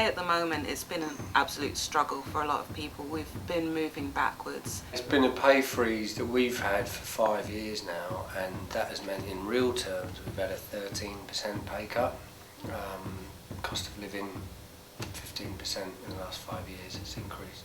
say at the moment it's been an absolute struggle for a lot of people. We've been moving backwards. It's been a pay freeze that we've had for 5 years now, and that has meant in real terms we've had a 13% pay cut. Cost of living 15% in the last 5 years it's increased.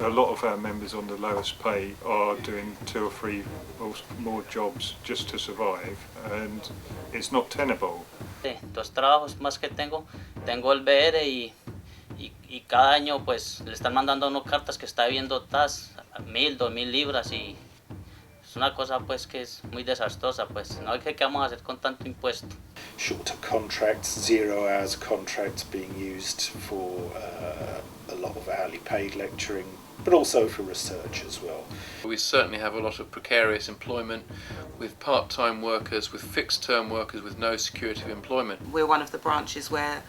A lot of our members on the lowest pay are doing 2 or 3 or more jobs just to survive, and it's not tenable. Dos trabajos más que tengo el BR y cada año pues le están mandando unas cartas que está viendo tas 1,000, 2,000 libras y es una cosa pues que es muy desastrosa, pues no hay que qué vamos a hacer con tanto impuesto. Shorter contracts, 0 hours contracts being used for a lot of hourly paid lecturing, but also for research as well. We certainly have a lot of precarious employment with part-time workers, with fixed-term workers with no security of employment. We're one of the branches where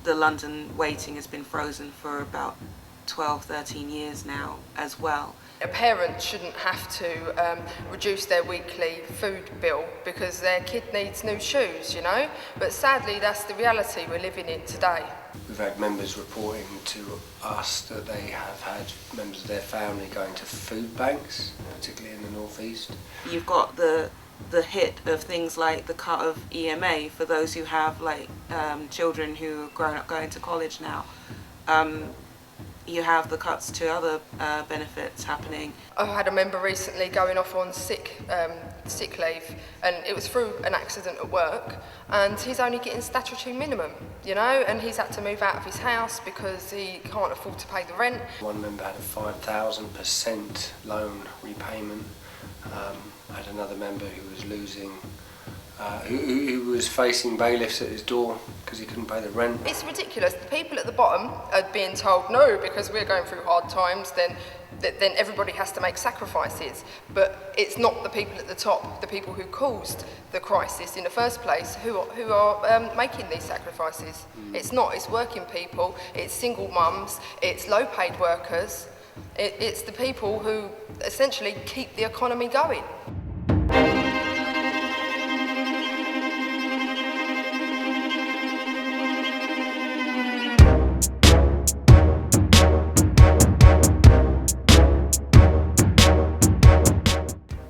the London waiting has been frozen for about 12, 13 years now as well. A parent shouldn't have to reduce their weekly food bill because their kid needs new shoes, you know, but sadly that's the reality we're living in today. We've had members reporting to us that they have had members of their family going to food banks, particularly in the northeast. You've got the hit of things like the cut of EMA for those who have children who are grown up going to college now. You have the cuts to other benefits happening. I had a member recently going off on sick leave, and it was through an accident at work, and he's only getting statutory minimum, you know, and he's had to move out of his house because he can't afford to pay the rent. One member had a 5,000% loan repayment. I had another member who was losing, who was facing bailiffs at his door because he couldn't pay the rent. It's ridiculous. The people at the bottom are being told no because we're going through hard times, then everybody has to make sacrifices. But it's not the people at the top, the people who caused the crisis in the first place, who are making these sacrifices. It's not. It's working people, it's single mums, it's low-paid workers. It's the people who essentially keep the economy going.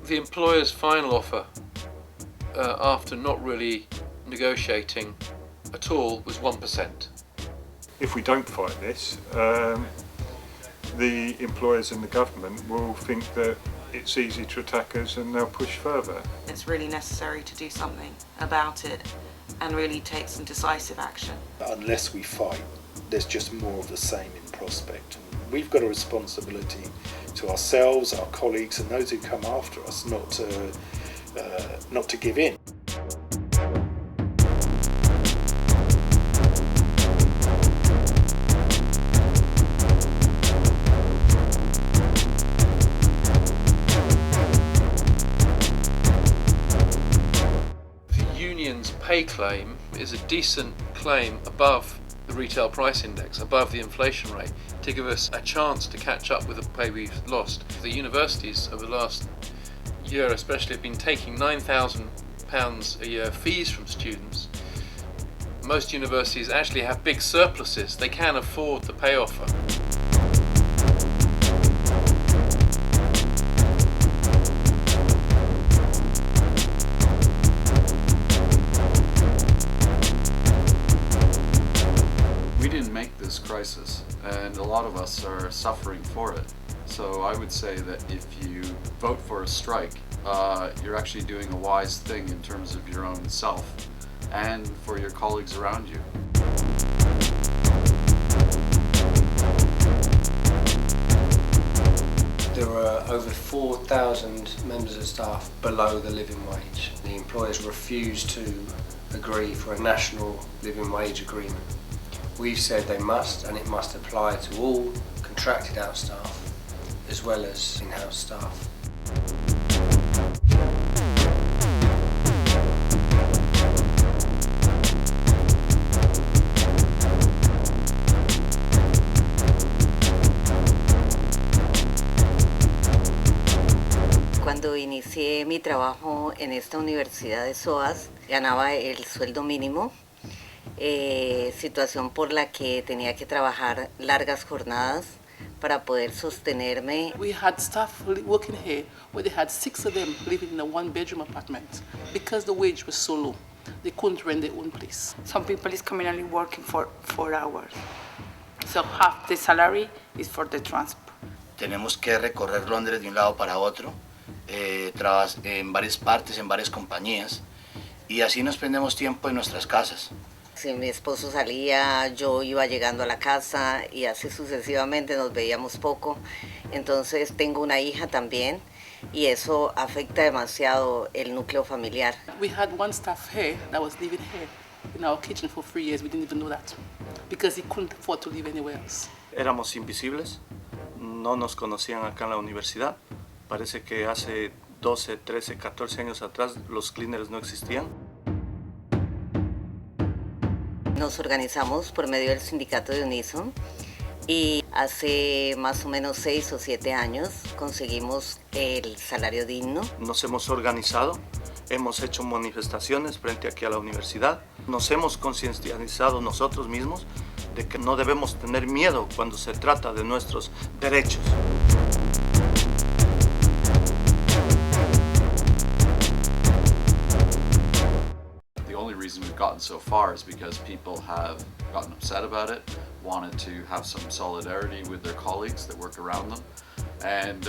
The employer's final offer, after not really negotiating at all, was 1%. If we don't fight this, the employers and the government will think that it's easy to attack us and they'll push further. It's really necessary to do something about it and really take some decisive action. Unless we fight, there's just more of the same in prospect. And we've got a responsibility to ourselves, our colleagues, and those who come after us not to give in. Pay claim is a decent claim above the retail price index, above the inflation rate, to give us a chance to catch up with the pay we've lost. The universities over the last year especially have been taking £9,000 a year fees from students. Most universities actually have big surpluses. They can afford the pay offer. This crisis, and a lot of us are suffering for it. So I would say that if you vote for a strike, you're actually doing a wise thing in terms of your own self and for your colleagues around you. There are over 4,000 members of staff below the living wage. The employers refuse to agree for a national living wage agreement. We've said they must, and it must apply to all contracted out staff as well as in-house staff. inicié mi trabajo en esta universidad de SOAS, ganaba el sueldo mínimo, situación por la que tenía que trabajar largas jornadas para poder sostenerme. We had staff working here where they had 6 of them living in a 1-bedroom apartment because the wage was so low. They couldn't rent their own place. Some people is communally working for 4 hours. So half the salary is for the transport. Tenemos que recorrer Londres de un lado para otro, en varias partes, en varias compañías, y así nos prendemos tiempo en nuestras casas. Si mi esposo salía, yo iba llegando a la casa y así sucesivamente nos veíamos poco. Entonces tengo una hija también y eso afecta demasiado el núcleo familiar. We had one staff here that was living here in our kitchen for 3 years. We didn't even know that because he couldn't afford to live anywhere else. Éramos invisibles, no nos conocían acá en la universidad. Parece que hace 12, 13, 14 años atrás los cleaners no existían. Nos organizamos por medio del sindicato de UNISON y hace más o menos 6 o 7 años conseguimos el salario digno. Nos hemos organizado, hemos hecho manifestaciones frente aquí a la universidad, nos hemos concientizado nosotros mismos de que no debemos tener miedo cuando se trata de nuestros derechos. The only reason we've gotten so far is because people have gotten upset about it, wanted to have some solidarity with their colleagues that work around them, and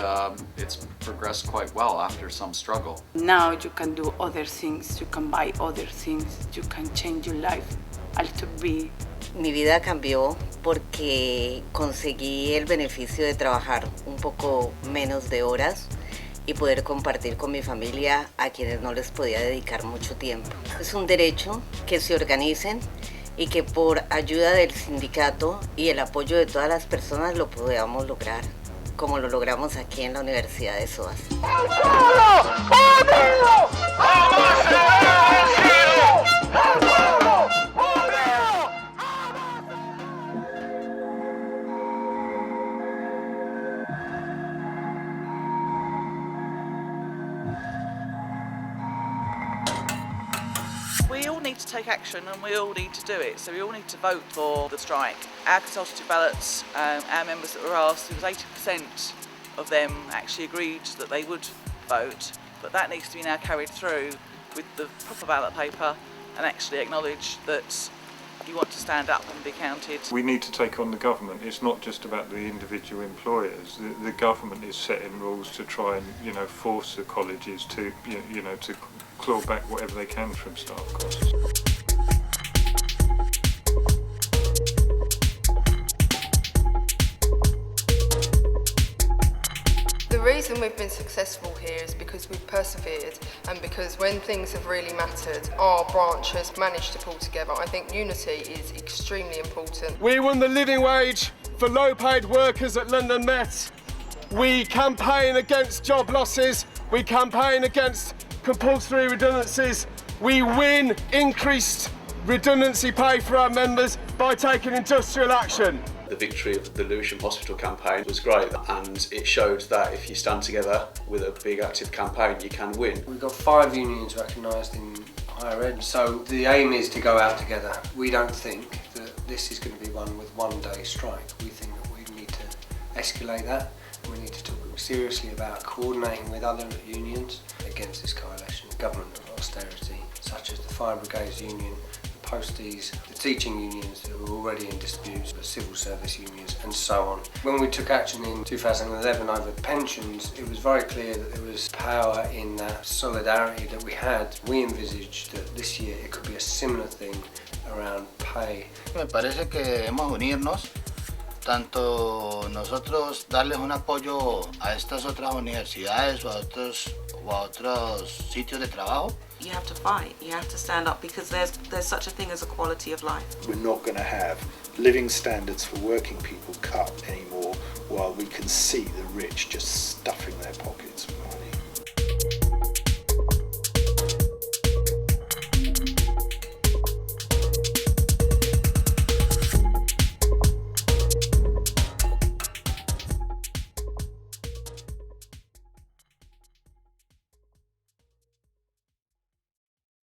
it's progressed quite well after some struggle. Now you can do other things, you can buy other things, you can change your life a little bit. Mi vida cambió porque conseguí el beneficio de trabajar un poco menos de horas y poder compartir con mi familia a quienes no les podía dedicar mucho tiempo. Es un derecho que se organicen y que por ayuda del sindicato y el apoyo de todas las personas lo podamos lograr, como lo logramos aquí en la Universidad de SOAS. We all need to take action and we all need to do it, so we all need to vote for the strike. Our consultative ballots, our members that were asked, it was 80% of them actually agreed that they would vote, but that needs to be now carried through with the proper ballot paper and actually acknowledge that you want to stand up and be counted. We need to take on the government. It's not just about the individual employers. The government is setting rules to try and, force the colleges to, to claw back whatever they can from staff costs. The reason we've been successful here is because we've persevered and because when things have really mattered, our branch has managed to pull together. I think unity is extremely important. We won the living wage for low-paid workers at London Met. We campaign against job losses. We campaign against compulsory redundancies. We win increased redundancy pay for our members by taking industrial action. The victory of the Lewisham Hospital campaign was great, and it showed that if you stand together with a big active campaign, you can win. We've got 5 unions recognised in higher ed, so the aim is to go out together. We don't think that this is going to be one with one-day strike. We think that we need to escalate that. We need to talk seriously about coordinating with other unions against this coalition, government of austerity, such as the Fire Brigades Union, the posties, the teaching unions that were already in disputes, the civil service unions, and so on. When we took action in 2011 over pensions, it was very clear that there was power in that solidarity that we had. We envisaged that this year it could be a similar thing around pay. Me parece que debemos unirnos, tanto nosotros darles un apoyo a estas otras universidades o a otros sitios de trabajo. You have to fight, you have to stand up because there's such a thing as a quality of life. We're not going to have living standards for working people cut anymore while we can see the rich just stuffing their pockets.